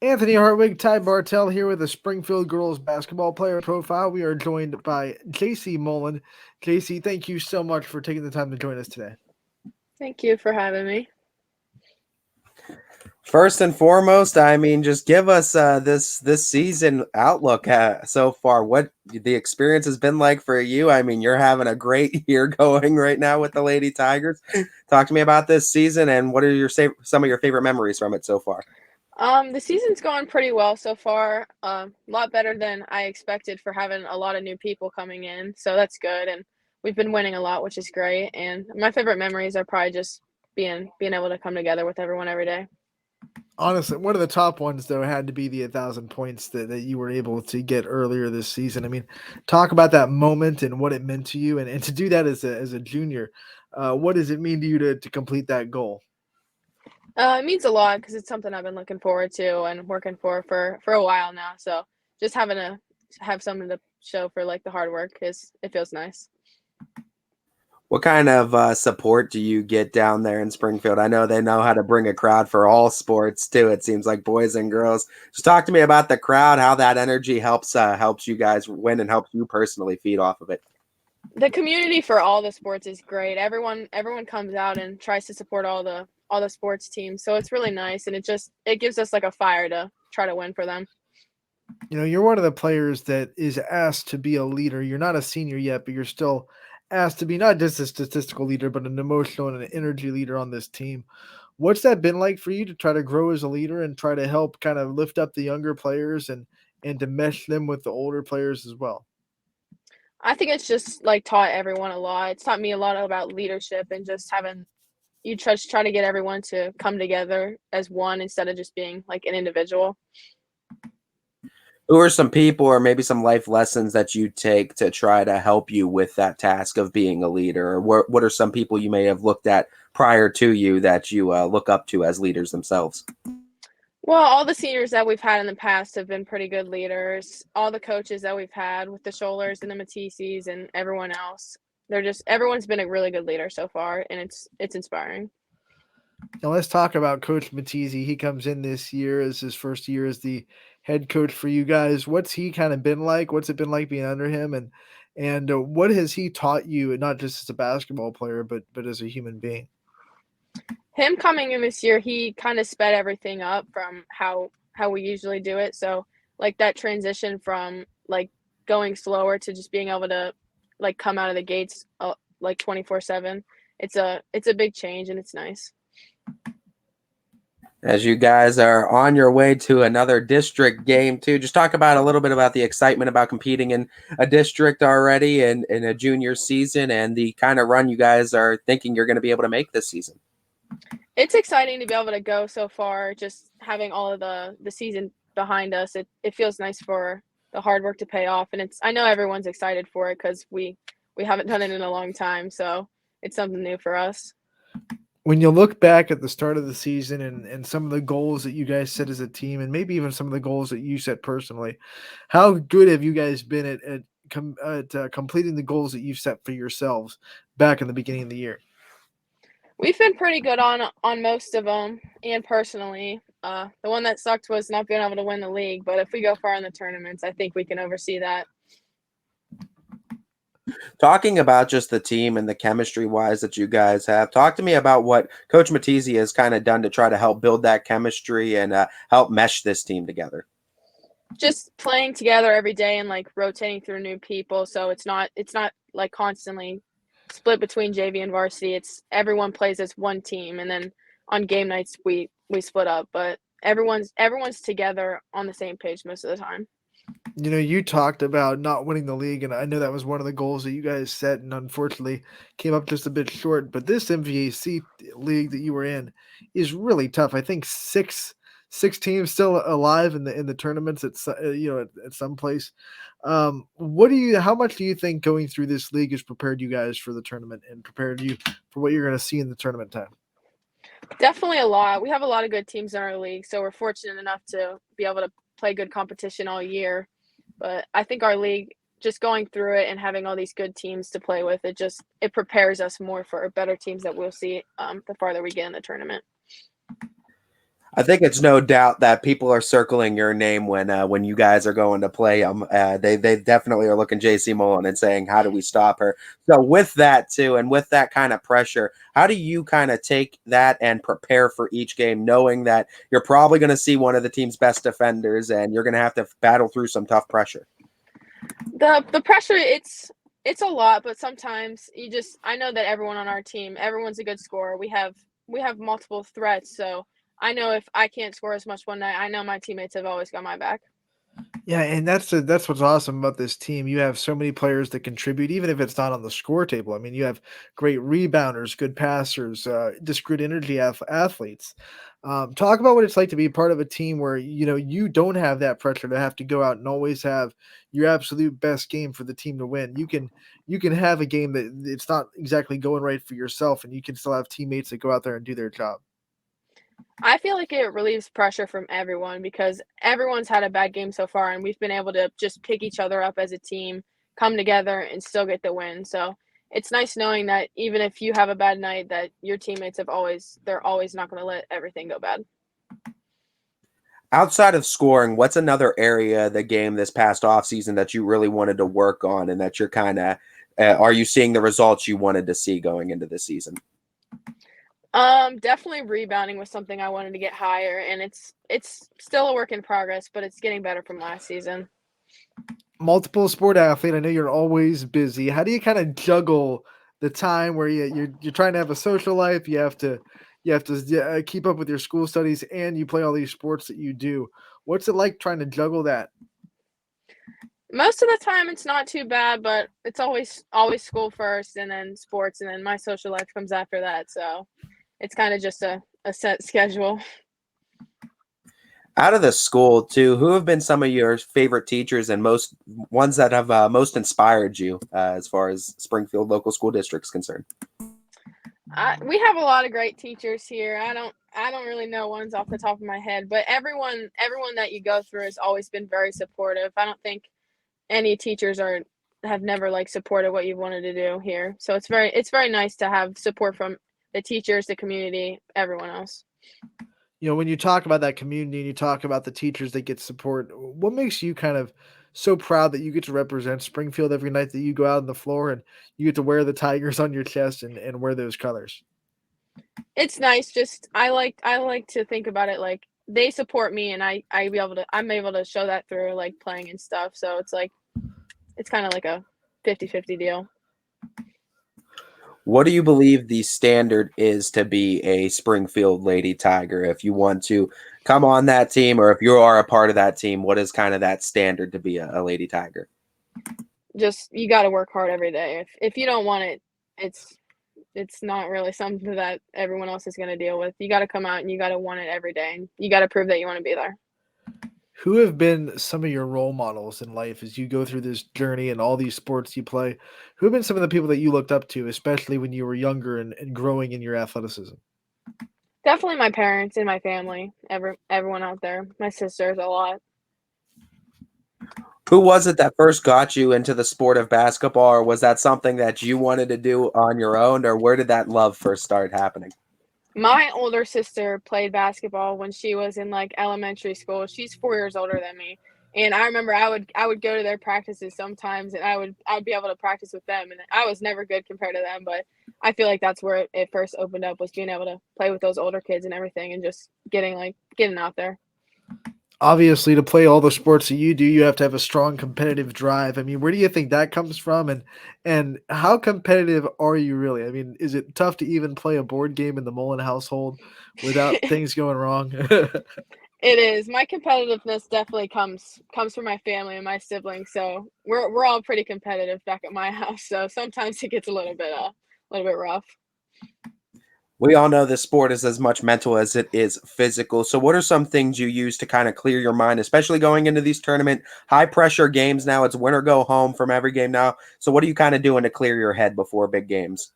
Anthony Hartwig, Ty Bartell here with a Springfield girls basketball player profile. We are joined by Jacey Mullen. Jacey, thank you so much for taking the time to join us today. Thank you for having me. First and foremost, I mean, just give us this season outlook so far. What the experience has been like for you? I mean, you're having a great year going right now with the Lady Tigers. Talk to me about this season and what are some of your favorite memories from it so far? The season's going pretty well so far. A lot better than I expected for having a lot of new people coming in, so that's good. And we've been winning a lot, which is great. And my favorite memories are probably just being able to come together with everyone every day. Honestly, one of the top ones, though, had to be the 1,000 points that you were able to get earlier this season. I mean, talk about that moment and what it meant to you. And to do that as a junior, what does it mean to you to complete that goal? It means a lot because it's something I've been looking forward to and working for a while now. So just having to have something to show for like the hard work is it feels nice. What kind of support do you get down there in Springfield? I know they know how to bring a crowd for all sports too. It seems like boys and girls. Just talk to me about the crowd, how that energy helps you guys win and helps you personally feed off of it. The community for all the sports is great. Everyone comes out and tries to support all the sports teams. So it's really nice and it gives us like a fire to try to win for them. You're one of the players that is asked to be a leader. You're not a senior yet, but you're still asked to be not just a statistical leader, but an emotional and an energy leader on this team. What's that been like for you to try to grow as a leader and try to help kind of lift up the younger players and to mesh them with the older players as well? I think it's just like taught everyone a lot. It's taught me a lot about leadership and just having you try to get everyone to come together as one instead of just being like an individual. Who are some people or maybe some life lessons that you take to try to help you with that task of being a leader? Or what are some people you may have looked at prior to you that you look up to as leaders themselves? Well, all the seniors that we've had in the past have been pretty good leaders. All the coaches that we've had with the Scholars and the Matisse's and everyone else, everyone's been a really good leader so far, and it's inspiring. Now let's talk about Coach Matizzi. He comes in this year as his first year as the head coach for you guys. What's he kind of been like? What's it been like being under him? And what has he taught you, not just as a basketball player, but as a human being? Him coming in this year, he kind of sped everything up from how we usually do it. So like that transition from like going slower to just being able to like come out of the gates like 24/7. It's a big change and it's nice. As you guys are on your way to another district game too, just talk about a little bit about the excitement about competing in a district already and in a junior season and the kind of run you guys are thinking you're going to be able to make this season. It's exciting to be able to go so far, just having all of the season behind us. It feels nice for the hard work to pay off, and it's I know everyone's excited for it because we haven't done it in a long time, so it's something new for us. When you look back at the start of the season and some of the goals that you guys set as a team, and maybe even some of the goals that you set personally, how good have you guys been at completing the goals that you've set for yourselves back in the beginning of the year? We've been pretty good on most of them, and personally, the one that sucked was not being able to win the league. But if we go far in the tournaments, I think we can oversee that. Talking about just the team and the chemistry wise that you guys have, talk to me about what Coach Matizzi has kind of done to try to help build that chemistry and help mesh this team together. Just playing together every day and like rotating through new people, so it's not like constantly split between JV and varsity. It's everyone plays as one team, and then on game nights we split up, but everyone's together on the same page most of the time. You talked about not winning the league, and I know that was one of the goals that you guys set, and unfortunately came up just a bit short. But this MVAC league that you were in is really tough. I think six teams still alive in the tournaments at some place. How much do you think going through this league has prepared you guys for the tournament and prepared you for what you're going to see in the tournament time? Definitely a lot. We have a lot of good teams in our league, so we're fortunate enough to be able to play good competition all year. But I think our league, just going through it and having all these good teams to play with, it prepares us more for better teams that we'll see the farther we get in the tournament. I think it's no doubt that people are circling your name when you guys are going to play them. They definitely are looking Jacey Mullen and saying, "How do we stop her?" So with that too, and with that kind of pressure, how do you kind of take that and prepare for each game, knowing that you're probably going to see one of the team's best defenders, and you're going to have to battle through some tough pressure? The pressure, it's a lot, but sometimes I know that everyone on our team, everyone's a good scorer. We have multiple threats, so I know if I can't score as much one night, I know my teammates have always got my back. Yeah, and that's what's awesome about this team. You have so many players that contribute, even if it's not on the score table. I mean, you have great rebounders, good passers, just good energy athletes. Talk about what it's like to be part of a team where you don't have that pressure to have to go out and always have your absolute best game for the team to win. You can have a game that it's not exactly going right for yourself, and you can still have teammates that go out there and do their job. I feel like it relieves pressure from everyone because everyone's had a bad game so far, and we've been able to just pick each other up as a team, come together, and still get the win. So it's nice knowing that even if you have a bad night, that your teammates they're always not going to let everything go bad. Outside of scoring, what's another area of the game this past offseason that you really wanted to work on and that you're kind of are you seeing the results you wanted to see going into the season? Definitely rebounding was something I wanted to get higher, and it's still a work in progress, but it's getting better from last season. Multiple sport athlete. I know you're always busy. How do you kind of juggle the time where you're trying to have a social life? You have to keep up with your school studies, and you play all these sports that you do. What's it like trying to juggle that? Most of the time, it's not too bad, but it's always school first, and then sports, and then my social life comes after that. So it's kind of just a set schedule. Out of the school too, who have been some of your favorite teachers and most ones that have most inspired you as far as Springfield local school district's concerned? We have a lot of great teachers here. I don't really know ones off the top of my head, but everyone that you go through has always been very supportive. I don't think any teachers are have never like supported what you've wanted to do here. So it's very nice to have support from the teachers, the community, everyone else. When you talk about that community and you talk about the teachers that get support, what makes you kind of so proud that you get to represent Springfield every night that you go out on the floor and you get to wear the Tigers on your chest and wear those colors? It's nice. Just I like to think about it like they support me, and I'm able to show that through like playing and stuff. So it's kind of like a 50-50 deal. What do you believe the standard is to be a Springfield Lady Tiger? If you want to come on that team or if you are a part of that team, what is kind of that standard to be a Lady Tiger? Just you got to work hard every day. If you don't want it, it's it's not really something that everyone else is going to deal with. You got to come out and you got to want it every day, and you got to prove that you want to be there. Who have been some of your role models in life as you go through this journey and all these sports you play? Who have been some of the people that you looked up to, especially when you were younger and growing in your athleticism? Definitely my parents and my family, everyone out there, my sisters a lot. Who was it that first got you into the sport of basketball, or was that something that you wanted to do on your own, or where did that love first start happening? My older sister played basketball when she was in like elementary school. She's 4 years older than me. And I remember I would go to their practices sometimes, and I'd be able to practice with them, and I was never good compared to them, but I feel like that's where it first opened up, was being able to play with those older kids and everything, and just getting out there. Obviously, to play all the sports that you do, you have to have a strong competitive drive. I mean, where do you think that comes from, and how competitive are you really? I mean, is it tough to even play a board game in the Mullen household without things going wrong? It is. My competitiveness definitely comes from my family and my siblings, so we're all pretty competitive back at my house, so sometimes it gets a little bit rough. We all know this sport is as much mental as it is physical. So, what are some things you use to kind of clear your mind, especially going into these tournament high pressure games now? It's win or go home from every game now. So, what are you kind of doing to clear your head before big games?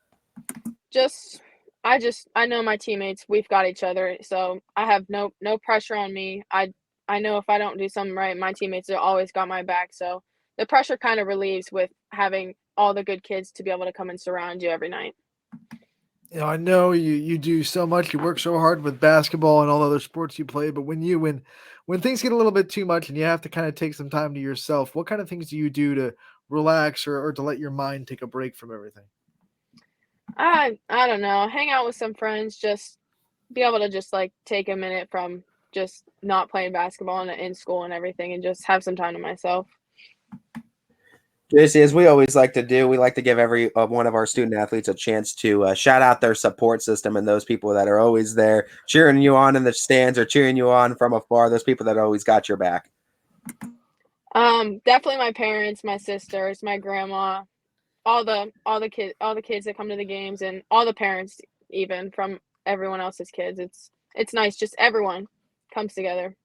Just I know my teammates, we've got each other, so I have no pressure on me. I know if I don't do something right, my teammates are always got my back, so the pressure kind of relieves with having all the good kids to be able to come and surround you every night. I know you do so much. You work so hard with basketball and all other sports you play, but when things get a little bit too much and you have to kind of take some time to yourself, what kind of things do you do to relax or to let your mind take a break from everything? I don't know, hang out with some friends, just be able to just, like, take a minute from just not playing basketball and in school and everything and just have some time to myself. JC, as we always like to do, we like to give every one of our student athletes a chance to shout out their support system and those people that are always there cheering you on in the stands or cheering you on from afar, those people that always got your back. Definitely my parents, my sisters, my grandma, all the kids that come to the games, and all the parents even from everyone else's kids. It's nice, just everyone comes together.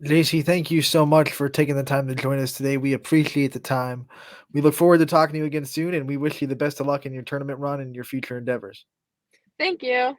JC, thank you so much for taking the time to join us today. We appreciate the time. We look forward to talking to you again soon, and we wish you the best of luck in your tournament run and your future endeavors. Thank you.